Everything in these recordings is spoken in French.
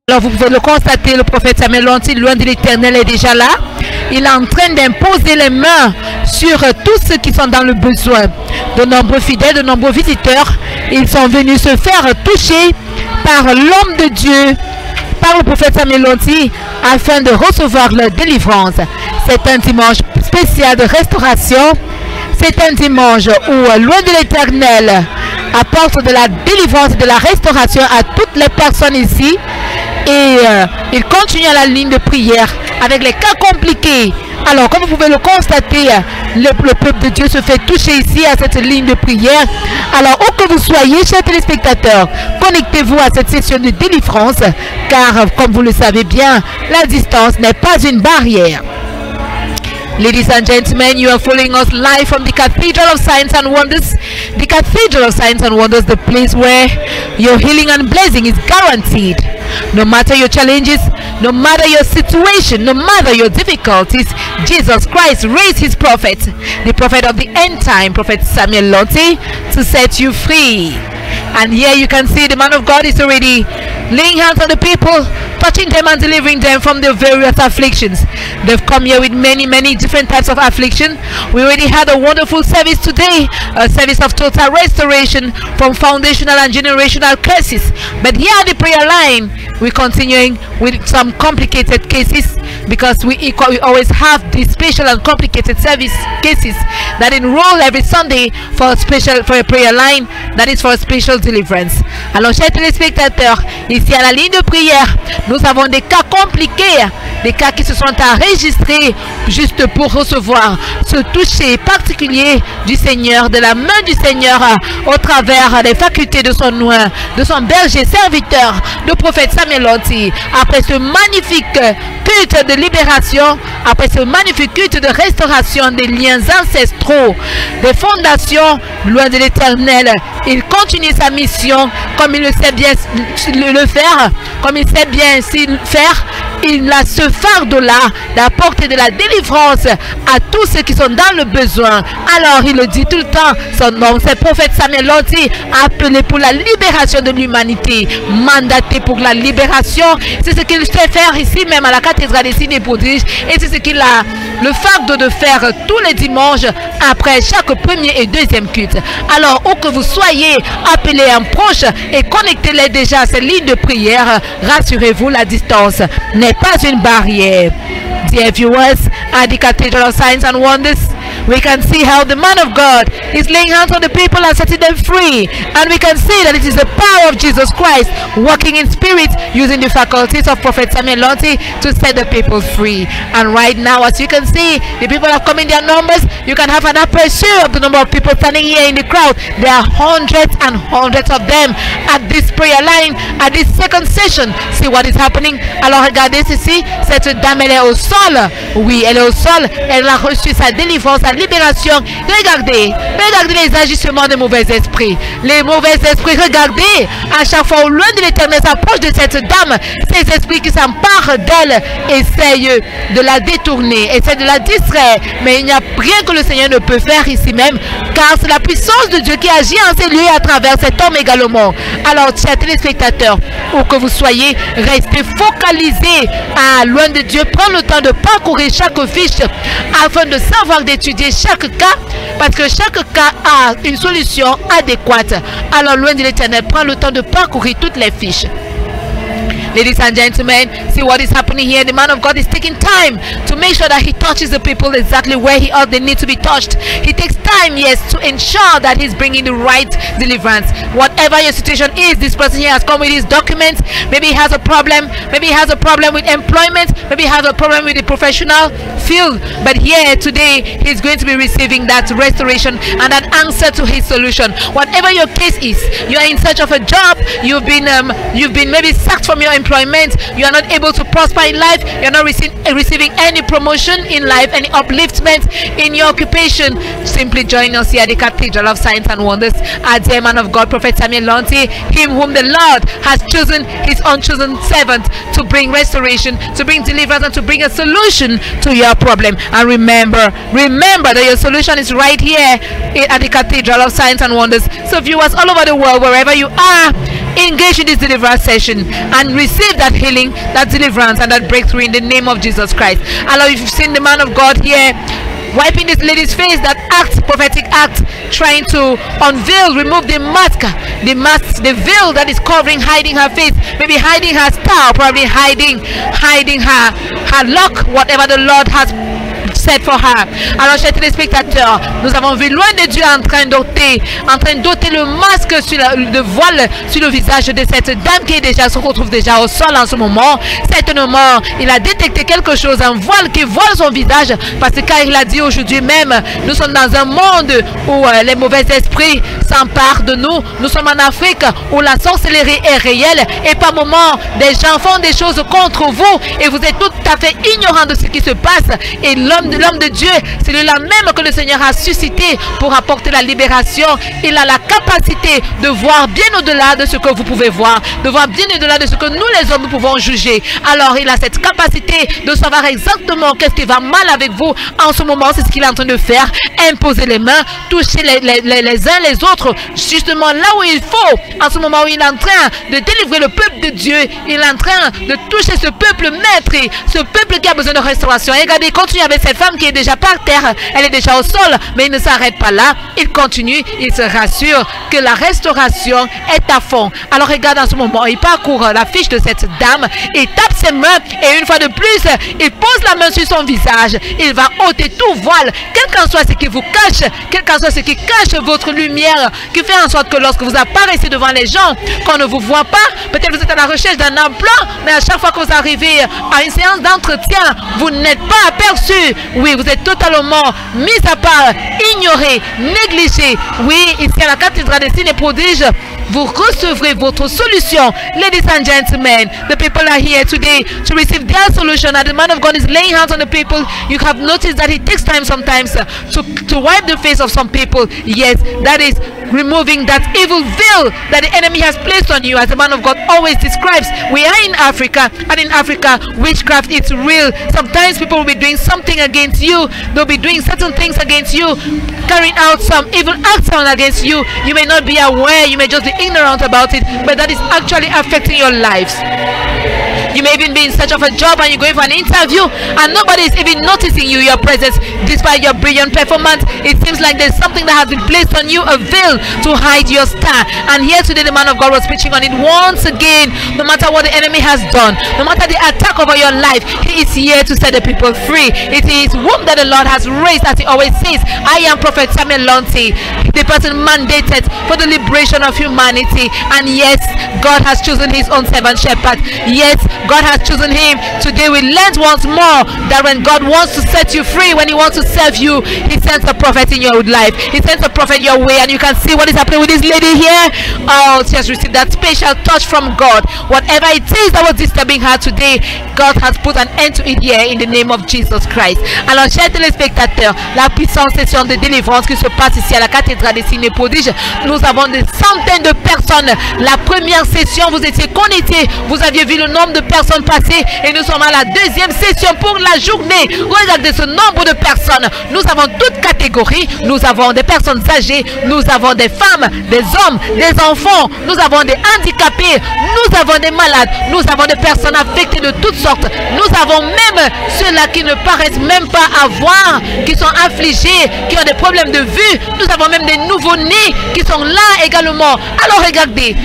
Alors vous pouvez le constater, le prophète Samuel Lanty, loin de l'Éternel, est déjà là. Il est en train d'imposer les mains sur tous ceux qui sont dans le besoin. De nombreux fidèles, de nombreux visiteurs, ils sont venus se faire toucher par l'homme de Dieu, par le prophète Samuel Lanty, afin de recevoir leur délivrance. C'est un dimanche spécial de restauration. C'est un dimanche où, loin de l'Éternel, apporte de la délivrance et de la restauration à toutes les personnes ici. Et il continue à la ligne de prière avec les cas compliqués. Alors, comme vous pouvez le constater, le peuple de Dieu se fait toucher ici à cette ligne de prière. Alors, où que vous soyez, chers téléspectateurs, connectez-vous à cette session de délivrance, car, comme vous le savez bien, la distance n'est pas une barrière. Ladies and gentlemen, you are following us live from the Cathedral of Signs and Wonders. The Cathedral of Signs and Wonders, the place where your healing and blessing is guaranteed. No matter your challenges, no matter your situation, no matter your difficulties, Jesus Christ raised his prophet, the prophet of the end time, Prophet Samuel Lanty, to set you free. And here you can see the man of God is already laying hands on the people, touching them and delivering them from their various afflictions. They've come here with many different types of affliction. We already had a wonderful service today, a service of total restoration from foundational and generational curses. But here at the prayer line, we're continuing with some complicated cases, because we always have these special and complicated service cases that enroll every Sunday for a prayer line that is for a special deliverance. Alors, chers téléspectateurs, ici à la ligne de prière, nous avons des cas compliqués, des cas qui se sont enregistrés juste pour recevoir ce toucher particulier du Seigneur, de la main du Seigneur au travers des facultés de son berger serviteur, le prophète Samuel Lanty. Après ce magnifique culte de libération, après ce magnifique culte de restauration des liens ancestraux, des fondations loin de l'Éternel, il continue sa mission comme il le sait bien le faire, comme il sait bien faire. Il a ce fardeau-là d'apporter de la délivrance à tous ceux qui sont dans le besoin. Alors il le dit tout le temps, son nom c'est prophète Samuel Lanty, appelé pour la libération de l'humanité, mandaté pour la libération. C'est ce qu'il sait faire ici même à la cathédrale des signes et prodiges, et c'est ce qu'il a le fardeau de faire tous les dimanches après chaque premier et deuxième culte. Alors où que vous soyez, appelez un proche et connectez-les déjà à ces lignes de prière. Rassurez-vous, la distance n'est pas une barrière. Dear viewers, at the Cathedral of Signs and Wonders, we can see how the man of God is laying hands on the people and setting them free. And we can see that it is the power of Jesus Christ working in spirit, using the faculties of Prophet Samuel Lanty to set the people free. And right now, as you can see, the people are coming in their numbers. You can have an aperture of the number of people standing here in the crowd. There are hundreds and hundreds of them at this prayer line, at this second session. See what is happening. Alors regardez ceci, cette dame elle est au sol. Oui, elle est au sol. Elle a reçu sa délivrance, sa libération. Regardez les agissements des mauvais esprits. Les mauvais esprits, regardez, à chaque fois au loin de l'Éternel s'approche de cette dame, ces esprits qui s'emparent d'elle essayent de la détourner, essayent de la distraire. Mais il n'y a rien que le Seigneur ne peut faire ici même, car c'est la puissance de Dieu qui agit en ces lieux à travers cet homme également. Alors, chers téléspectateurs, où que vous soyez, restez focalisés à loin de Dieu. Prends le temps de parcourir chaque fiche afin de savoir d'étudier chaque cas, parce que chaque cas a une solution adéquate. Alors loin de l'Éternel, prends le temps de parcourir toutes les fiches. Ladies and gentlemen, see what is happening here. The man of God is taking time to make sure that he touches the people exactly where they need to be touched. He takes time, yes, to ensure that he's bringing the right deliverance. Whatever your situation is, this person here has come with his documents. Maybe he has a problem. Maybe he has a problem with employment. Maybe he has a problem with the professional field. But here today, he's going to be receiving that restoration and that answer to his solution. Whatever your case is, you are in search of a job. You've been maybe sacked from your employment. You are not able to prosper in life. You are not receiving any promotion in life, any upliftment in your occupation. Simply join us here at the Cathedral of Signs and Wonders, at the man of God, Prophet Samuel Lanty, him whom the Lord has chosen, his unchosen servant, to bring restoration, to bring deliverance, and to bring a solution to your problem. And remember that your solution is right here at the Cathedral of Signs and Wonders. So viewers all over the world, wherever you are, engage in this deliverance session and receive that healing, that deliverance, and that breakthrough in the name of Jesus Christ. Alors, if you've seen the man of God here wiping this lady's face, that act, prophetic act, trying to unveil, remove the mask, the veil that is covering, hiding her face, maybe hiding her style, probably hiding her look, whatever the Lord has said for her. Alors, chers téléspectateurs, nous avons vu loin de Dieu en train d'ôter le masque sur le voile sur le visage de cette dame qui se retrouve déjà au sol en ce moment. Certainement, il a détecté quelque chose, un voile qui voile son visage, parce que car il a dit aujourd'hui même, nous sommes dans un monde où les mauvais esprits s'emparent de nous. Nous sommes en Afrique où la sorcellerie est réelle et par moments, des gens font des choses contre vous et vous êtes tout à fait ignorant de ce qui se passe. Et l'homme de Dieu, c'est lui-là même que le Seigneur a suscité pour apporter la libération. Il a la capacité de voir bien au-delà de ce que vous pouvez voir, de voir bien au-delà de ce que nous les hommes nous pouvons juger. Alors il a cette capacité de savoir exactement qu'est-ce qui va mal avec vous en ce moment. C'est ce qu'il est en train de faire, imposer les mains, toucher les uns les autres, justement là où il faut. En ce moment où il est en train de délivrer le peuple de Dieu, il est en train de toucher ce peuple maître, ce peuple qui a besoin de restauration. Et regardez, il continue avec cette femme qui est déjà par terre, elle est déjà au sol, mais il ne s'arrête pas là, il continue, il se rassure que la restauration est à fond. Alors regarde, en ce moment, il parcourt la fiche de cette dame, il tape ses mains et une fois de plus, il pose la main sur son visage, il va ôter tout voile, quel qu'en soit ce qui vous cache, quel qu'en soit ce qui cache votre lumière, qui fait en sorte que lorsque vous apparaissez devant les gens, qu'on ne vous voit pas, peut-être vous êtes à la recherche d'un emploi, mais à chaque fois que vous arrivez à une séance d'entretien, vous n'êtes pas aperçu. Oui, vous êtes totalement mis à part, ignoré, négligé. Oui, ici à la cathédrale des signes et prodiges, vous recevrez votre solution. Ladies and gentlemen, the people are here today to receive their solution. As the man of God is laying hands on the people, you have noticed that it takes time sometimes to wipe the face of some people. Yes, that is removing that evil veil that the enemy has placed on you. As the man of God always describes, we are in Africa, and in Africa, witchcraft is real. Sometimes people will be doing something against you. They'll be doing certain things against you, carrying out some evil acts against you. You may not be aware, you may just be ignorant about it, but that is actually affecting your lives. You may even be in search of a job and you're going for an interview and nobody is even noticing you, your presence, despite your brilliant performance. It seems like there's something that has been placed on you, a veil to hide your star. And here today the man of God was preaching on it once again. No matter what the enemy has done, no matter the attack over your life, he is here to set the people free. It is whom that the Lord has raised, as he always says. I am Prophet Samuel Lonti, the person mandated for the liberation of humanity. And yes, God has chosen his own servant shepherd. Yes, God has chosen him. Today we learned once more that when God wants to set you free, when he wants to serve you, he sends a prophet in your life. He sends a prophet your way, and you can see what is happening with this lady here. Oh, she has received that special touch from God. Whatever it is that was disturbing her today, God has put an end to it here in the name of Jesus Christ. Alors, chers téléspectateurs, la puissante session de délivrance qui se passe ici à la cathédrale des signes et prodiges, nous avons des centaines de personnes. La première session, vous étiez connectés, vous aviez vu le nombre de personnes passées, et nous sommes à la deuxième session pour la journée. Regardez ce nombre de personnes. Nous avons toutes catégories. Nous avons des personnes âgées, nous avons des femmes, des hommes, des enfants, nous avons des handicapés, nous avons des malades, nous avons des personnes affectées de toutes sortes. Nous avons même ceux-là qui ne paraissent même pas avoir, qui sont affligés, qui ont des problèmes de vue. Nous avons même des nouveaux-nés qui sont là également. Alors regardez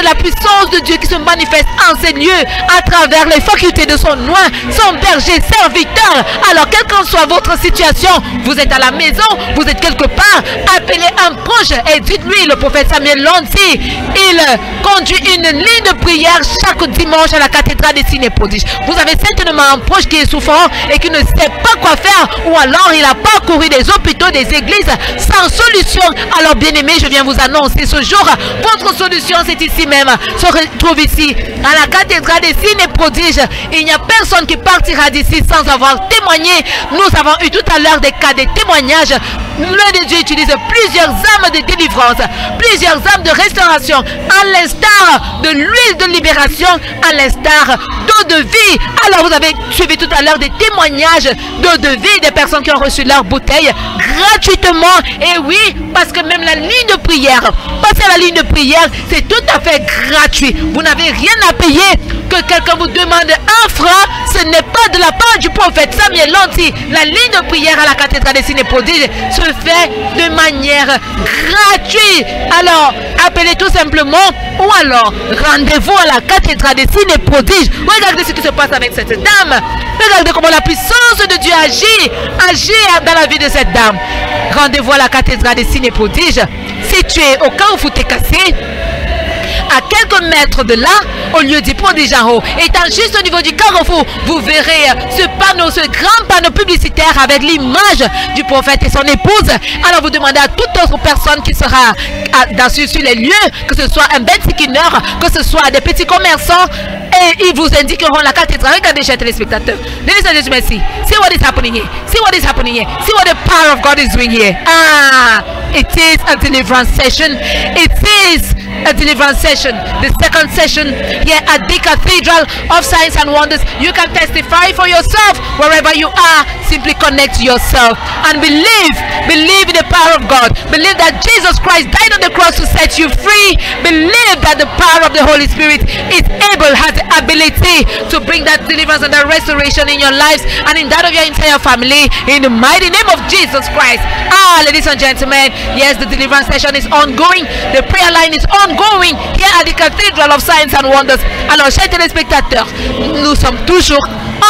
la puissance de Dieu qui se manifeste en ces lieux à travers les facultés de son oint, son berger serviteur. Alors quelle qu'en soit votre situation, vous êtes à la maison, vous êtes quelque part, appelez un proche et dites-lui, le prophète Samuel Lonti, il conduit une ligne de prière chaque dimanche à la cathédrale des signes et prodiges. Vous avez certainement un proche qui est souffrant et qui ne sait pas quoi faire, ou alors il a parcouru des hôpitaux, des églises sans solution. Alors bien aimé, je viens vous annoncer ce jour, votre solution c'est ici même, se retrouve ici à la cathédrale des signes et prodiges. Il n'y a personne qui partira d'ici sans avoir témoigné. Nous avons eu tout à l'heure des cas, des témoignages L'œil de Dieu utilise plusieurs âmes de délivrance, plusieurs âmes de restauration, à l'instar de l'huile de libération, à l'instar d'eau de vie. Alors vous avez suivi tout à l'heure des témoignages d'eau de vie, des personnes qui ont reçu leur bouteille gratuitement. Et oui, parce que même la ligne de prière, passer à la ligne de prière, c'est tout à fait gratuit. Vous n'avez rien à payer. Que quelqu'un vous demande un franc, ce n'est pas de la part du prophète Samuel Lanty. La ligne de prière à la cathédrale des signes et prodiges se fait de manière gratuite. Alors, appelez tout simplement ou alors rendez-vous à la cathédrale des signes et prodiges. Regardez ce qui se passe avec cette dame. Regardez comment la puissance de Dieu agit dans la vie de cette dame. Rendez-vous à la cathédrale des signes et prodiges, située au Carrefour Técassé, à quelques mètres de là, au lieu du prodige en haut. Étant juste au niveau du carrefour, vous verrez ce panneau, ce grand panneau publicitaire avec l'image du prophète et son épouse. Alors vous demandez à toute autre personne qui sera sur les lieux, que ce soit un bensikineur, que ce soit des petits commerçants, et ils vous indiqueront la cathédrale. Regardez, chers téléspectateurs. Ladies and gentlemen, see what is happening here. See what is happening here. See what the power of God is doing here. It is a deliverance session. It is a deliverance session. The second session here at the Cathedral of Signs and Wonders. You can testify for yourself wherever you are. Simply connect yourself and believe in the power of God. Believe that Jesus Christ died on the cross to set you free. Believe that the power of the Holy Spirit is able, has the ability to bring that deliverance and that restoration in your lives and in that of your entire family, in the mighty name of Jesus Christ. Ladies and gentlemen, yes, the deliverance session is ongoing. The prayer line is ongoing here at the Cathedral of Signs and Wonders. Alors, chers téléspectateurs, nous sommes toujours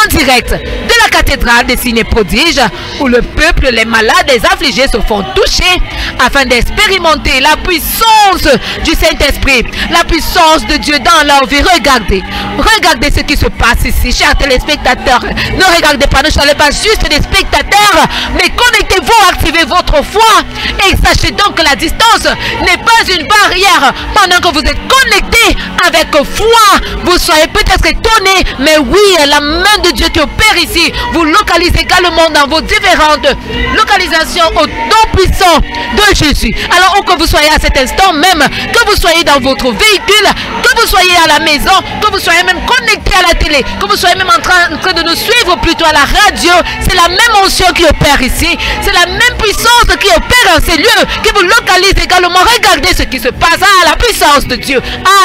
en direct de la cathédrale des signes et prodiges, où le peuple, les malades, les affligés se font toucher afin d'expérimenter la puissance du Saint-Esprit, la puissance de Dieu dans leur vie. Regardez ce qui se passe ici, chers téléspectateurs. Ne regardez pas, ne soyez pas juste des spectateurs, mais connectez-vous, activez votre foi et sachez donc que la distance n'est pas une barrière. Pendant que vous êtes connectés avec foi, vous soyez peut-être étonnés, mais oui, la main de Dieu qui opère ici vous localise également dans vos différentes localisations au nom puissant de Jésus. Alors où que vous soyez à cet instant même, que vous soyez dans votre véhicule, que vous soyez à la maison, que vous soyez même connecté à la télé, que vous soyez même en train de nous suivre plutôt à la radio, c'est la même onction qui opère ici, c'est la même puissance qui opère dans ces lieux, qui vous localise également. Regardez ce qui se passe, la puissance de Dieu.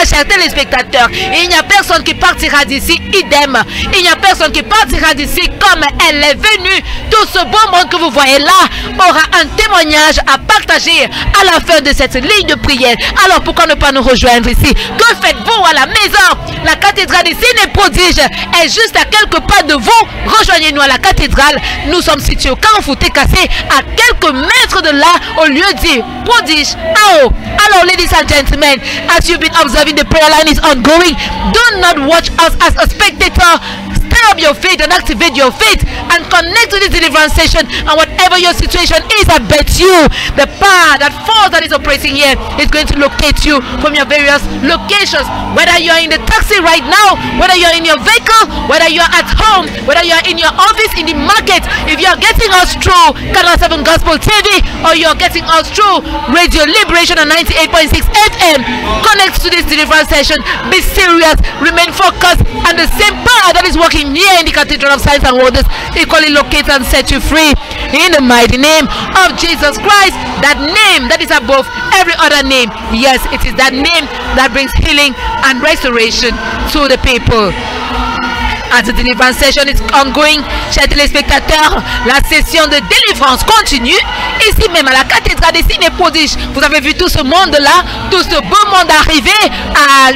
Chers téléspectateurs, il n'y a personne qui partira d'ici idem, il n'y a personne qui partira d'ici comme elle est venue. Tout ce beau monde que vous voyez là aura un témoignage à partager à la fin de cette ligne de prière. Alors pourquoi ne pas nous rejoindre ici? Que faites-vous à la maison? La cathédrale des signes et prodiges est juste à quelques pas de vous. Rejoignez-nous à la cathédrale. Nous sommes situés au Carrefour Técassé, à quelques mètres de là, au lieu dit prodige en haut. Alors, ladies and gentlemen, as you've been observing, the prayer line is ongoing. Do not watch us as a spectator. Stand up your faith and activate your faith and connect to this deliverance session. And whatever your situation is, I bet you the power, that force that is operating here is going to locate you from your various locations. Whether you are in the taxi right now, whether you are in your vehicle, whether you are at home, whether you are in your office, in the market, if you are getting us through Canal 7 Gospel TV, or you are getting us through Radio Liberation on 98.6 FM, connect to this deliverance session. Be serious, remain focused, and the same power that is working here in the Cathedral of Signs and Wonders equally locate and set you free in the mighty name of Jesus Christ, that name that is above every other name. Yes, it is that name that brings healing and restoration to the people. As the deliverance session is ongoing, chers téléspectateurs, la session de délivrance continue ici même à la cathédrale des signes et prodiges. Vous avez vu tout ce monde-là, tout ce beau monde arriver,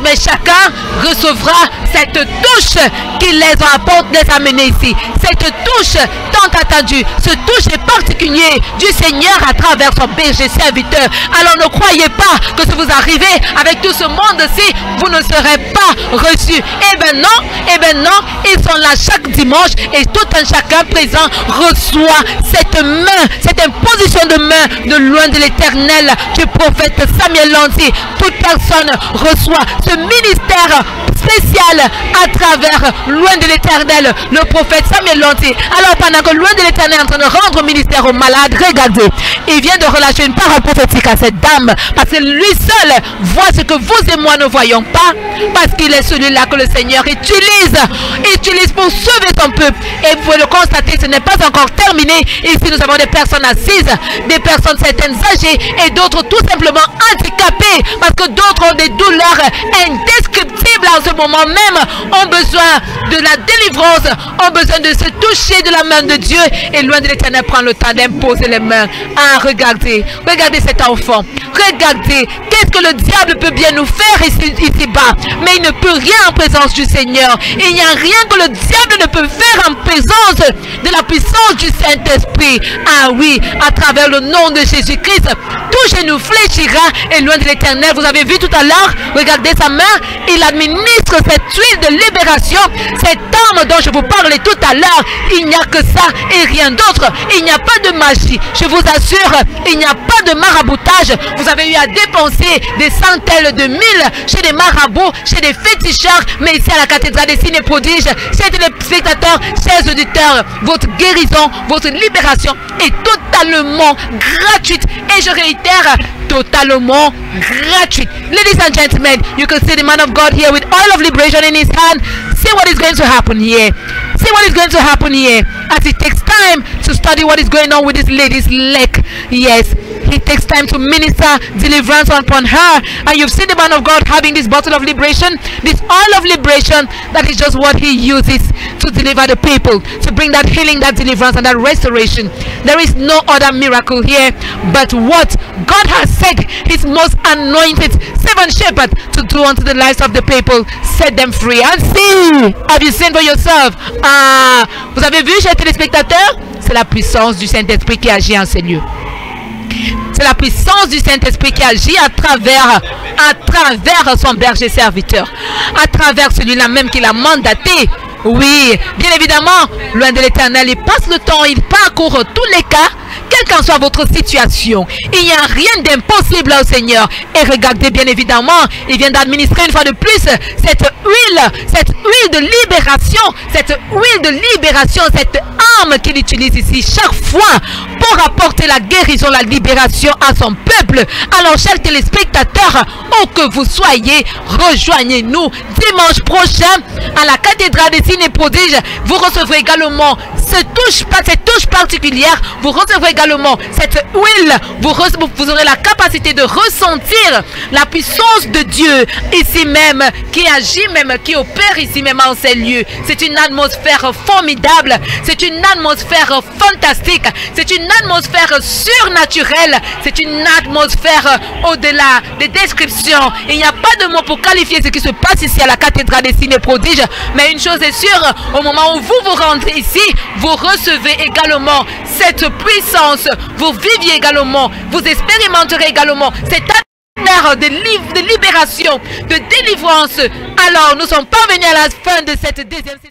mais chacun recevra cette touche qui les apporte, les amener ici. Cette touche tant attendue, ce touche particulier du Seigneur à travers son berger serviteur. Alors ne croyez pas que si vous arrivez avec tout ce monde-ci, vous ne serez pas reçus. Eh ben non, ils sont là chaque dimanche et tout un chacun présent reçoit cette main, cette imposition l'imposition de main de loin de l'Éternel du prophète Samuel Lanty. Toute personne reçoit ce ministère spécial à travers loin de l'Éternel, le prophète Samuel Lanty. Alors pendant que loin de l'Éternel est en train de rendre ministère aux malades, regardez, il vient de relâcher une parole prophétique à cette dame, parce que lui seul voit ce que vous et moi ne voyons pas, parce qu'il est celui-là que le Seigneur utilise pour sauver son peuple. Et vous pouvez le constater, ce n'est pas encore terminé. Ici nous avons des personnes assises, des personnes certaines âgées et d'autres tout simplement handicapées, parce que d'autres ont des douleurs indescriptibles en ce moment même, ont besoin de la délivrance, ont besoin de se toucher de la main de Dieu. Et loin de l'Éternel prend le temps d'imposer les mains. Ah, regardez cet enfant, regardez qu'est-ce que le diable peut bien nous faire ici-bas, mais il ne peut rien en présence du Seigneur. Il n'y a rien que le diable ne peut faire en présence de la puissance du Saint-Esprit. Ah oui, à travers le nom de Jésus-Christ, tout genou fléchira. Et loin de l'Éternel, vous avez vu tout à l'heure, regardez sa main, il administre cette huile de libération, cette arme dont je vous parlais tout à l'heure. Il n'y a que ça et rien d'autre. Il n'y a pas de magie, je vous assure, il n'y a pas de maraboutage. Vous avez eu à dépenser des centaines de mille chez des marabouts, chez des féticheurs, mais ici à la cathédrale des signes et prodiges, chers téléspectateurs, chers auditeurs, votre guérison, votre libération est totalement gratuite. Et je réitère, totalement gratuite. Ladies and gentlemen, you can see the man of God here with oil of liberation in his hand. See what is going to happen here. See what is going to happen here as he takes time to study what is going on with this lady's leg. Yes, he takes time to minister deliverance upon her. And you've seen the man of God having this bottle of liberation, this oil of liberation. That is just what he uses to deliver the people, to bring that healing, that deliverance, and that restoration. There is no other miracle here but what God has said his most anointed servant shepherd to do unto the lives of the people, set them free. And see, have you seen for yourself? Ah, vous avez vu, chers téléspectateurs, c'est la puissance du Saint-Esprit qui agit en ces lieux. C'est la puissance du Saint-Esprit qui agit à travers son berger serviteur, à travers celui-là même qui l'a mandaté. Oui, bien évidemment, loin de l'Éternel, il passe le temps, il parcourt tous les cas, quelle qu'en soit votre situation. Il n'y a rien d'impossible au Seigneur. Et regardez, bien évidemment, il vient d'administrer une fois de plus cette huile de libération, cette arme qu'il utilise ici chaque fois pour apporter la guérison, la libération à son peuple. Alors, chers téléspectateurs, où que vous soyez, rejoignez-nous dimanche prochain à la cathédrale des signes et prodiges. Vous recevrez également cette touche particulière. Vous recevrez également cette huile. Vous aurez la capacité de ressentir la puissance de Dieu ici même, qui agit même, qui opère ici même en ces lieux. C'est une atmosphère formidable. C'est une atmosphère fantastique. C'est une atmosphère surnaturelle. C'est une atmosphère au-delà des descriptions. Il n'y a pas de mots pour qualifier ce qui se passe ici à la cathédrale des signes et prodiges. Mais une chose est sûre, au moment où vous vous rendez ici, vous recevez également cette puissance. Vous viviez également, vous expérimenterez également cette atmosphère de libération, de délivrance. Alors, nous sommes parvenus à la fin de cette deuxième session.